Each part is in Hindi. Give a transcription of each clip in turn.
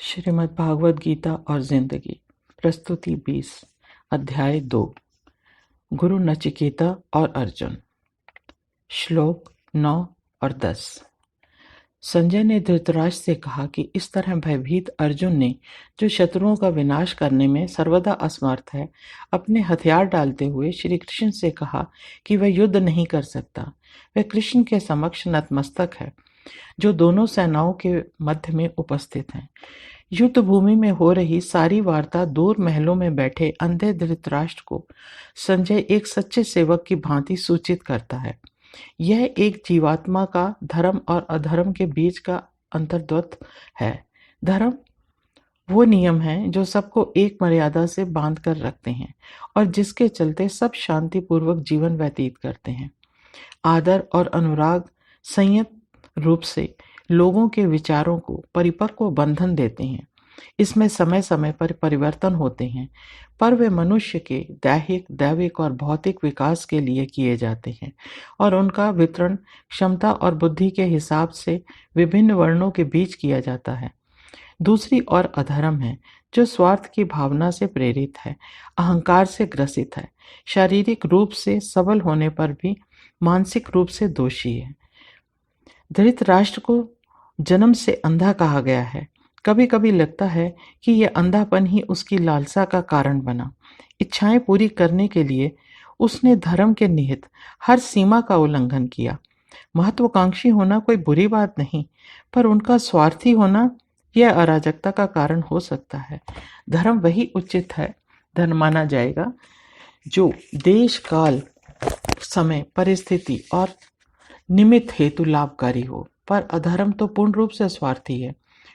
श्रीमद् भागवत गीता और जिंदगी प्रस्तुति 20 अध्याय 2 गुरु नचिकेता और अर्जुन। श्लोक 9 और 10। संजय ने धृतराष्ट्र से कहा कि इस तरह भयभीत अर्जुन ने, जो शत्रुओं का विनाश करने में सर्वदा असमर्थ है, अपने हथियार डालते हुए श्री कृष्ण से कहा कि वह युद्ध नहीं कर सकता। वह कृष्ण के समक्ष नतमस्तक है, जो दोनों सेनाओं के मध्य में उपस्थित हैं। युद्ध भूमि में हो रही सारी वार्ता दूर महलों में बैठे अंधे धृतराष्ट्र को संजय एक सच्चे सेवक की भांति सूचित करता है। यह एक जीवात्मा का धर्म और अधर्म के बीच का अंतर्द्वंद है। धर्म वो नियम है जो सबको एक मर्यादा से बांध कर रखते हैं और जिसके चलते सब शांतिपूर्वक जीवन व्यतीत करते हैं। आदर और अनुराग संयत रूप से लोगों के विचारों को परिपक्व बंधन देते हैं। इसमें समय समय पर परिवर्तन होते हैं, पर वे मनुष्य के दैहिक, दैविक और भौतिक विकास के लिए किए जाते हैं और उनका वितरण क्षमता और बुद्धि के हिसाब से विभिन्न वर्णों के बीच किया जाता है। दूसरी ओर अधर्म है, जो स्वार्थ की भावना से प्रेरित है, अहंकार से ग्रसित है, शारीरिक रूप से सबल होने पर भी मानसिक रूप से दोषी है। धृतराष्ट्र को जन्म से अंधा कहा गया है। कभी कभी लगता है कि यह अंधापन ही उसकी लालसा का कारण बना। इच्छाएं पूरी करने के लिए उसने धर्म के निहित हर सीमा का उल्लंघन किया। महत्वाकांक्षी होना कोई बुरी बात नहीं, पर उनका स्वार्थी होना यह अराजकता का कारण हो सकता है। धर्म वही उचित है, धर्म माना जाएगा, जो देश, काल, समय, परिस्थिति और निमित्त हेतु लाभकारी हो। पर अधर्म तो पूर्ण रूप से स्वार्थी है,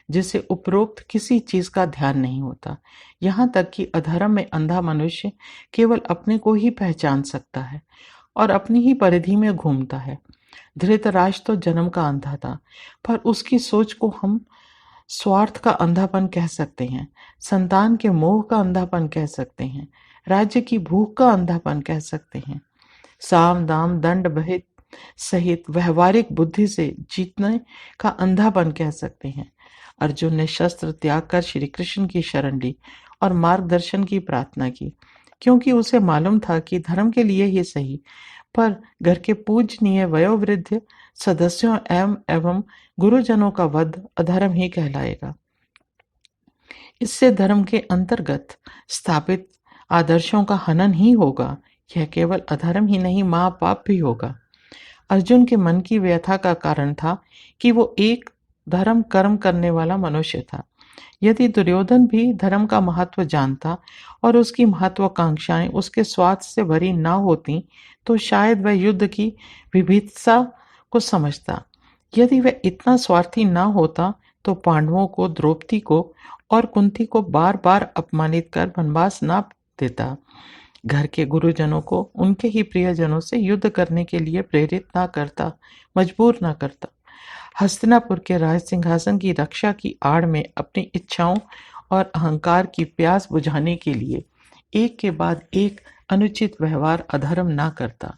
जिसे उपरोक्त किसी चीज का ध्यान नहीं होता। यहाँ तक कि अधर्म में अंधा मनुष्य केवल अपने को ही पहचान सकता है और अपनी ही परिधि में घूमता है। धृतराष्ट्र तो जन्म का अंधा था, पर उसकी सोच को हम स्वार्थ का अंधापन कह सकते हैं, संतान के मोह का अंधापन कह सकते हैं, राज्य की भूख का अंधापन कह सकते हैं, साम दाम दंड भेद सहित व्यवहारिक बुद्धि से जीतने का अंधापन कह सकते हैं। अर्जुन ने शस्त्र त्याग कर श्री कृष्ण की शरण ली और मार्गदर्शन की प्रार्थना की, क्योंकि उसे मालूम था कि धर्म के लिए ही सही, पर घर के पूजनीय वयोवृद्ध सदस्यों एवं गुरुजनों का वध अधर्म ही कहलाएगा। इससे धर्म के अंतर्गत स्थापित आदर्शों का हनन ही होगा। यह केवल अधर्म ही नहीं, महापाप भी होगा। अर्जुन के मन की व्यथा का कारण था कि वो एक धर्म कर्म करने वाला मनुष्य था। यदि दुर्योधन भी धर्म का महत्व जानता और उसकी महत्वाकांक्षाएं उसके स्वार्थ से भरी ना होती, तो शायद वह युद्ध की विभित्सा को समझता। यदि वह इतना स्वार्थी ना होता, तो पांडवों को, द्रौपदी को और कुंती को बार बार अपमानित कर वनवास ना देता। घर के गुरुजनों को उनके ही प्रियजनों से युद्ध करने के लिए प्रेरित ना करता, मजबूर ना करता। हस्तिनापुर के राज सिंहासन की रक्षा की आड़ में अपनी इच्छाओं और अहंकार की प्यास बुझाने के लिए एक के बाद एक अनुचित व्यवहार, अधर्म ना करता।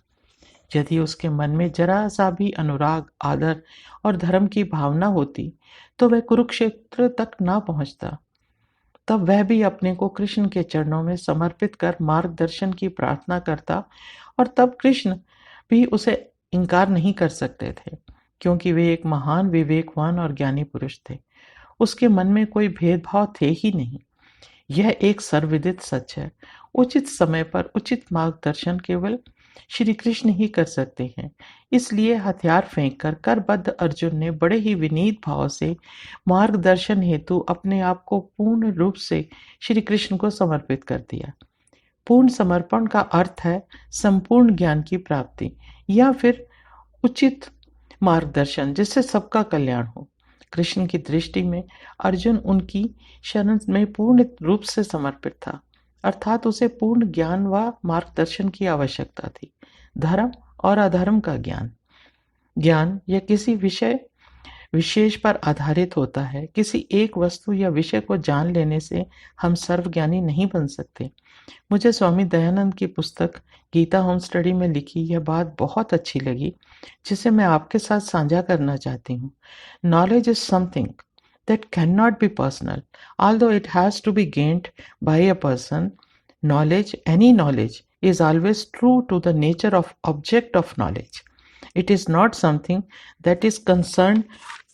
यदि उसके मन में जरा सा भी अनुराग, आदर और धर्म की भावना होती, तो वह कुरुक्षेत्र तक ना पहुंचता। तब वह भी अपने को कृष्ण के चरणों में समर्पित कर मार्गदर्शन की प्रार्थना करता, और तब कृष्ण भी उसे इनकार नहीं कर सकते थे, क्योंकि वे एक महान, विवेकवान और ज्ञानी पुरुष थे। उसके मन में कोई भेदभाव थे ही नहीं। यह एक सर्वविदित सच है। उचित समय पर उचित मार्गदर्शन केवल श्री कृष्ण ही कर सकते हैं। इसलिए हथियार फेंक कर करबद्ध अर्जुन ने बड़े ही विनीत भाव से मार्गदर्शन हेतु अपने आप को पूर्ण रूप से श्री कृष्ण को समर्पित कर दिया। पूर्ण समर्पण का अर्थ है संपूर्ण ज्ञान की प्राप्ति या फिर उचित मार्गदर्शन, जिससे सबका कल्याण हो। कृष्ण की दृष्टि में अर्जुन उनकी शरण में पूर्ण रूप से समर्पित था, अर्थात उसे पूर्ण ज्ञान व मार्गदर्शन की आवश्यकता थी। धर्म और अधर्म का ज्ञान यह किसी विषय विशेष पर आधारित होता है। किसी एक वस्तु या विषय को जान लेने से हम सर्वज्ञानी नहीं बन सकते। मुझे स्वामी दयानंद की पुस्तक गीता होम स्टडी में लिखी यह बात बहुत अच्छी लगी, जिसे मैं आपके साथ साझा करना चाहती हूँ। Knowledge is something that cannot be personal, although it has to be gained by a person. Knowledge, any knowledge, is always true to the nature of object of knowledge. It is not something that is concerned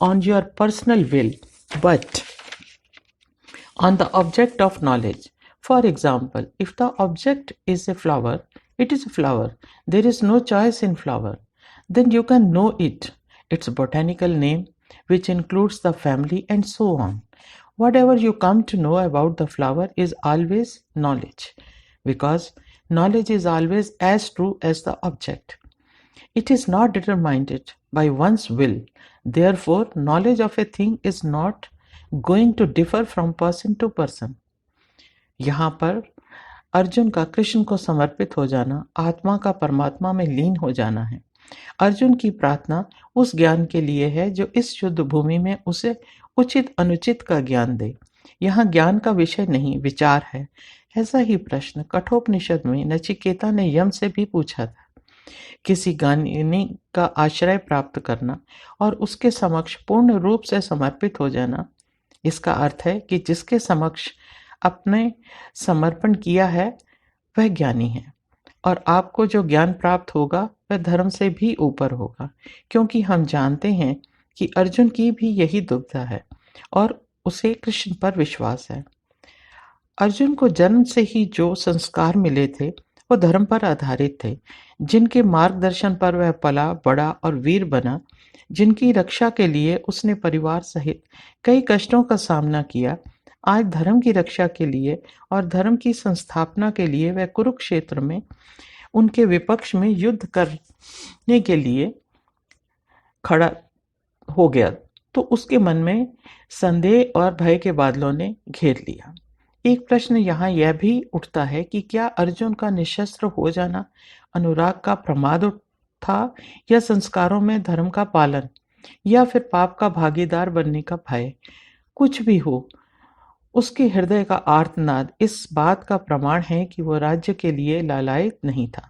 on your personal will, but on the object of knowledge. For example, if the object is a flower, it is a flower. There is no choice in flower. Then you can know it, its botanical name, which includes the family, and so on. Whatever you come to know about the flower is always knowledge, because knowledge is always as true as the object. It is not determined by one's will. Therefore, knowledge of a thing is not going to differ from person to person. यहाँ पर अर्जुन का कृष्ण को समर्पित हो जाना, आत्मा का परमात्मा में लीन हो जाना है। अर्जुन की प्रार्थना उस ज्ञान के लिए है जो इस शुद्ध भूमि में उसे उचित अनुचित का ज्ञान दे। यहाँ ज्ञान का विषय नहीं, विचार है। ऐसा ही प्रश्न कठोपनिषद में नचिकेता ने यम से भी पूछा था। किसी ज्ञानी का आश्रय प्राप्त करना और उसके समक्ष पूर्ण रूप से समर्पित हो जाना, इसका अर्थ है कि जिसके समक्ष अपने समर्पण किया है वह ज्ञानी है, और आपको जो ज्ञान प्राप्त होगा वह धर्म से भी ऊपर होगा, क्योंकि हम जानते हैं कि अर्जुन की भी यही दुविधा है और उसे कृष्ण पर विश्वास है। अर्जुन को जन्म से ही जो संस्कार मिले थे वो धर्म पर आधारित थे, जिनके मार्गदर्शन पर वह पला बड़ा और वीर बना, जिनकी रक्षा के लिए उसने परिवार सहित कई कष्टों का सामना किया। आज धर्म की रक्षा के लिए और धर्म की संस्थापना के लिए वह कुरुक्षेत्र में उनके विपक्ष में युद्ध करने के लिए खड़ा हो गया, तो उसके मन में संदेह और भय के बादलों ने घेर लिया। एक प्रश्न यहाँ यह भी उठता है कि क्या अर्जुन का निशस्त्र हो जाना अनुराग का प्रमाद था, या संस्कारों में धर्म का पालन, या फिर पाप का भागीदार बनने का भय? कुछ भी हो, उसके हृदय का आर्तनाद इस बात का प्रमाण है कि वह राज्य के लिए लालायित नहीं था।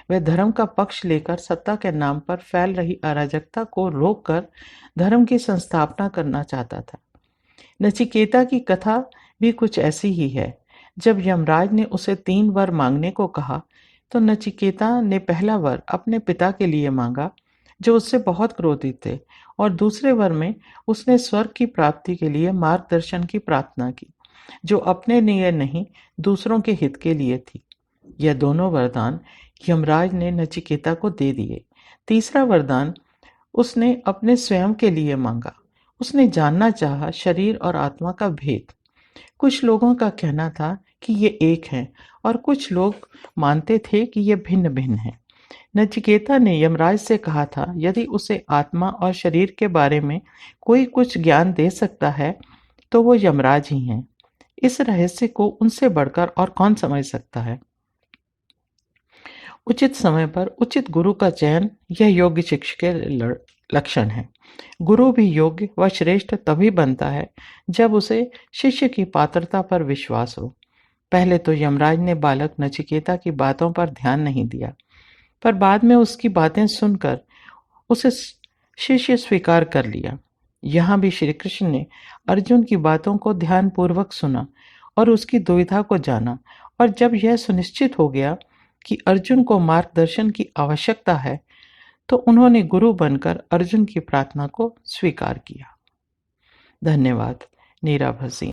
वह धर्म का पक्ष लेकर सत्ता के नाम पर फैल रही अराजकता को रोककर धर्म की संस्थापना करना चाहता था। नचिकेता की कथा भी कुछ ऐसी ही है। जब यमराज ने उसे 3 वर मांगने को कहा, तो नचिकेता ने पहला वर अपने पिता के लिए मांगा, जो उससे बहुत क्रोधित थे, और दूसरे वर में उसने स्वर्ग की प्राप्ति के लिए मार्गदर्शन की प्रार्थना की, जो अपने लिए नहीं दूसरों के हित के लिए थी। यह दोनों वरदान यमराज ने नचिकेता को दे दिए। तीसरा वरदान उसने अपने स्वयं के लिए मांगा। उसने जानना चाहा शरीर और आत्मा का भेद। कुछ लोगों का कहना था कि ये एक हैं, और कुछ लोग मानते थे कि ये भिन्न भिन्न हैं। नचिकेता ने यमराज से कहा था, यदि उसे आत्मा और शरीर के बारे में कोई कुछ ज्ञान दे सकता है तो वो यमराज ही हैं। इस रहस्य को उनसे बढ़कर और कौन समझ सकता है। उचित समय पर उचित गुरु का चयन यह योग्य शिक्षक के लक्षण है। गुरु भी योग्य व श्रेष्ठ तभी बनता है जब उसे शिष्य की पात्रता पर विश्वास हो। पहले तो यमराज ने बालक नचिकेता की बातों पर ध्यान नहीं दिया, पर बाद में उसकी बातें सुनकर उसे शिष्य स्वीकार कर लिया। यहाँ भी श्री कृष्ण ने अर्जुन की बातों को ध्यानपूर्वक सुना और उसकी दुविधा को जाना, और जब यह सुनिश्चित हो गया कि अर्जुन को मार्गदर्शन की आवश्यकता है, तो उन्होंने गुरु बनकर अर्जुन की प्रार्थना को स्वीकार किया। धन्यवाद। नीरा भसीन।